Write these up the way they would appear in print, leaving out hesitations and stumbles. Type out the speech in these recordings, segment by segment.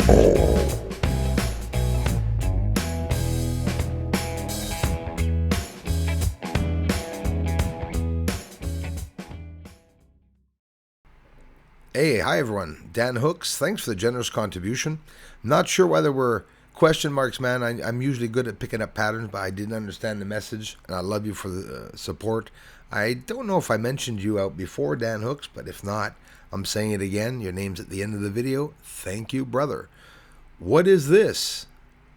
all. Hey, hi everyone. Dan Hooks, thanks for the generous contribution. Not sure whether we're question marks, man. I'm usually good at picking up patterns, but I didn't understand the message, and I love you for the support. I don't know if I mentioned you out before, Dan Hooks, but if not, I'm saying it again. Your name's at the end of the video. Thank you, brother. What is this?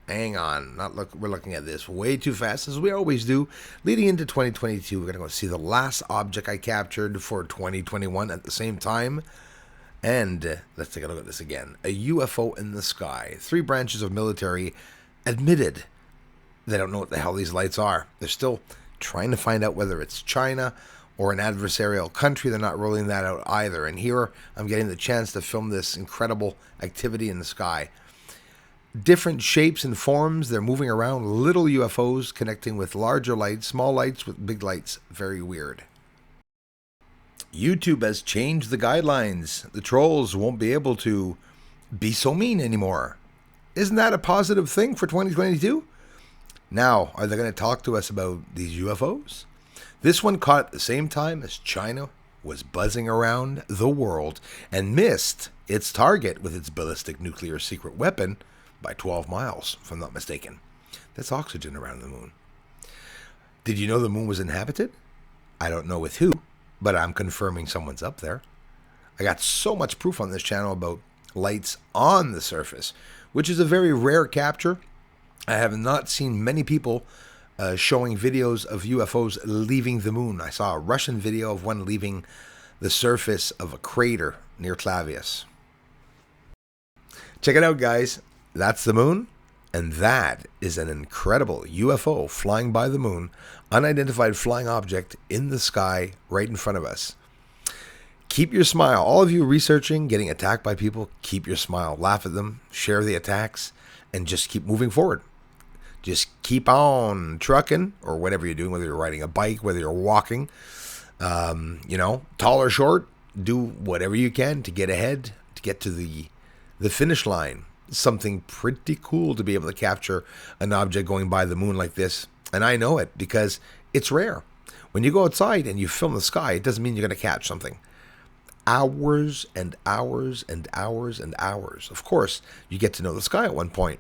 Hang on. We're looking at this way too fast, as we always do. Leading into 2022, we're going to go see the last object I captured for 2021 at the same time. And let's take a look at this again. A UFO in the sky. 3 branches of military admitted they don't know what the hell these lights are. They're still trying to find out whether it's China or an adversarial country. They're not rolling that out either. And here I'm getting the chance to film this incredible activity in the sky. Different shapes and forms. They're moving around. Little UFOs connecting with larger lights. Small lights with big lights. Very weird. YouTube has changed the guidelines. The trolls won't be able to be so mean anymore. Isn't that a positive thing for 2022? Now, are they going to talk to us about these UFOs? This one caught at the same time as China was buzzing around the world and missed its target with its ballistic nuclear secret weapon by 12 miles, if I'm not mistaken. That's oxygen around the moon. Did you know the moon was inhabited? I don't know with who, but I'm confirming someone's up there. I got so much proof on this channel about lights on the surface, which is a very rare capture. I have not seen many people showing videos of UFOs leaving the moon. I saw a Russian video of one leaving the surface of a crater near Clavius. Check it out, guys. That's the moon, and that is an incredible UFO flying by the moon, unidentified flying object in the sky right in front of us. Keep your smile. All of you researching, getting attacked by people, keep your smile. Laugh at them, share the attacks, and just keep moving forward. Just keep on trucking, or whatever you're doing, whether you're riding a bike, whether you're walking, tall or short, do whatever you can to get ahead, to get to the finish line. Something pretty cool to be able to capture an object going by the moon like this. And I know it because it's rare. When you go outside and you film the sky, it doesn't mean you're going to catch something. Hours and hours and hours and hours. Of course, you get to know the sky at one point.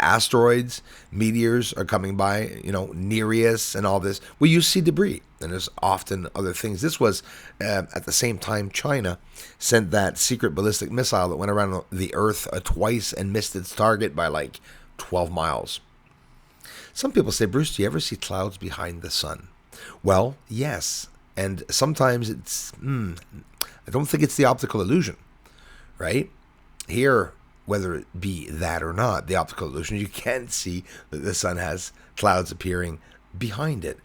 Asteroids, meteors are coming by, Nereus and all this. Well, you see debris, and there's often other things. This was, at the same time, China sent that secret ballistic missile that went around the Earth twice and missed its target by like 12 miles. Some people say, Bruce, do you ever see clouds behind the sun? Well, yes. And sometimes it's, I don't think it's the optical illusion, right? Here, whether it be that or not, the optical illusion, you can see that the sun has clouds appearing behind it.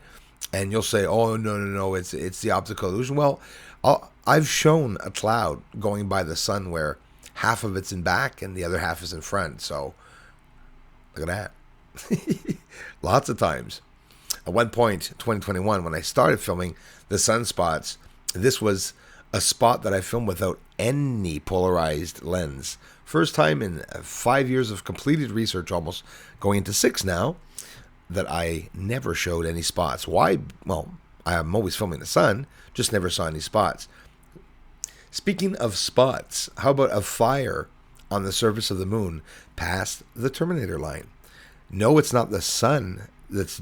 And you'll say, oh, no, it's the optical illusion. Well, I've shown a cloud going by the sun where half of it's in back and the other half is in front. So, look at that. Lots of times. At one point, 2021, when I started filming the sunspots, this was a spot that I filmed without any polarized lens. First time in 5 years of completed research, almost going into 6 now, that I never showed any spots. Why? Well, I'm always filming the sun, just never saw any spots. Speaking of spots, how about a fire on the surface of the moon past the Terminator line? No, it's not the sun that's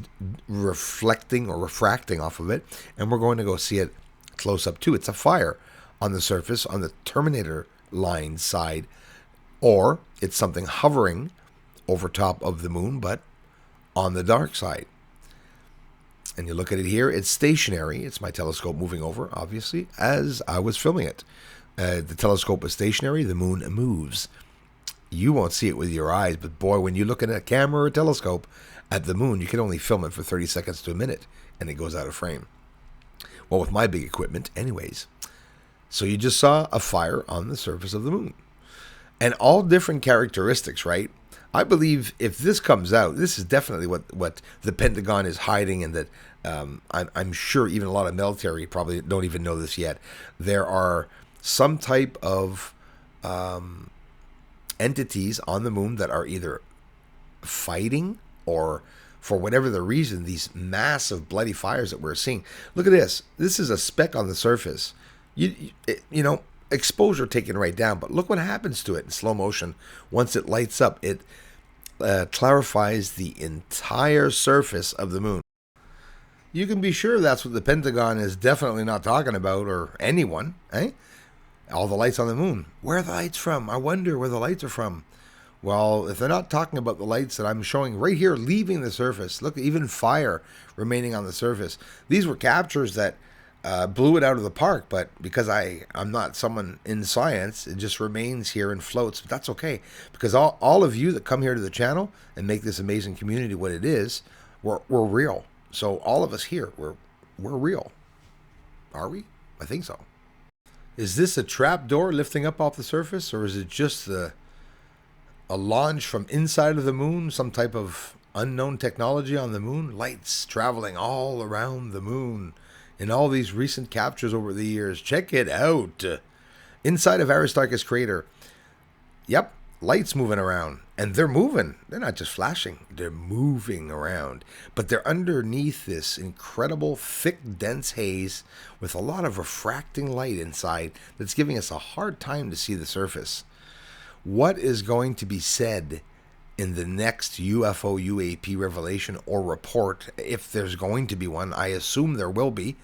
reflecting or refracting off of it, and we're going to go see it close up too. It's a fire on the surface on the Terminator line side, or it's something hovering over top of the moon, but on the dark side. And you look at it here, it's stationary. It's my telescope moving over, obviously, as I was filming it. The telescope is stationary, the moon moves. You won't see it with your eyes, but boy, when you look at a camera or a telescope at the moon, you can only film it for 30 seconds to a minute, and it goes out of frame. Well, with my big equipment, anyways. So you just saw a fire on the surface of the moon. And all different characteristics, right? I believe if this comes out, this is definitely what the Pentagon is hiding, and that I'm sure even a lot of military probably don't even know this yet. There are some type of entities on the moon that are either fighting or, for whatever the reason, these massive bloody fires that we're seeing. Look at this. This is a speck on the surface. You know, exposure taken right down, but look what happens to it in slow motion. Once it lights up, it clarifies the entire surface of the moon. You can be sure that's what the Pentagon is definitely not talking about, or anyone, eh? All the lights on the moon. Where are the lights from? I wonder where the lights are from. Well, if they're not talking about the lights that I'm showing right here leaving the surface, look, even fire remaining on the surface. These were captures that blew it out of the park, but because I'm not someone in science, it just remains here and floats. But that's okay, because all of you that come here to the channel and make this amazing community what it is, we're real. So all of us here, we're real. Are we? I think so. Is this a trap door lifting up off the surface, or is it just a launch from inside of the moon, some type of unknown technology on the moon? Lights traveling all around the moon in all these recent captures over the years. Check it out. Inside of Aristarchus crater. Yep, lights moving around. And they're moving. They're not just flashing. They're moving around. But they're underneath this incredible, thick, dense haze with a lot of refracting light inside that's giving us a hard time to see the surface. What is going to be said in the next UFO UAP revelation or report, if there's going to be one? I assume there will be,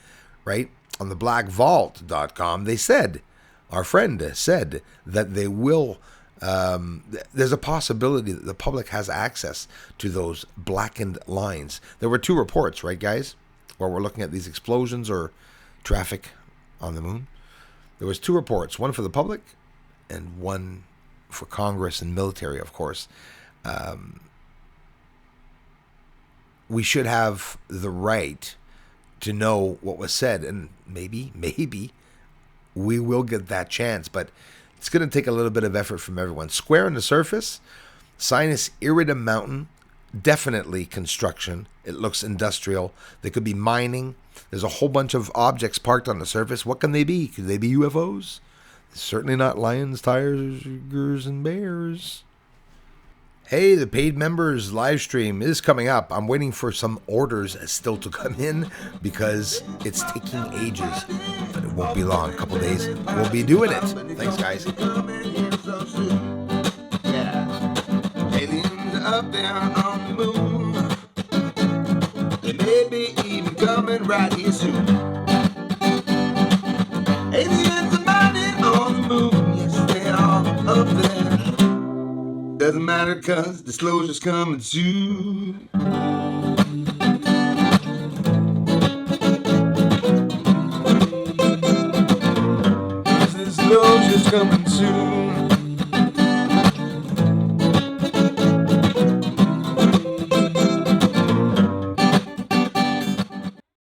right? On the blackvault.com, they said, our friend said that they will, there's a possibility that the public has access to those blackened lines. There were two reports, right, guys? Where we're looking at these explosions or traffic on the moon. There was two reports, one for the public and one for Congress and military, of course. We should have the right to know what was said, and maybe we will get that chance, but it's going to take a little bit of effort from everyone. Square on the surface, Sinus Iridum Mountain, definitely construction. It looks industrial. They could be mining. There's a whole bunch of objects parked on the surface. What can they be? Could they be UFOs? Certainly not lions, tigers, and bears. Hey, the paid members live stream is coming up. I'm waiting for some orders still to come in because it's taking ages, but it won't be long. A couple days, we'll be doing it. Thanks, guys. Yeah. Aliens up there on the moon. They may be even coming right here soon. Aliens are mining on the moon. Yes, they are up there. Doesn't matter, cause disclosure's coming soon. Disclosure's coming soon.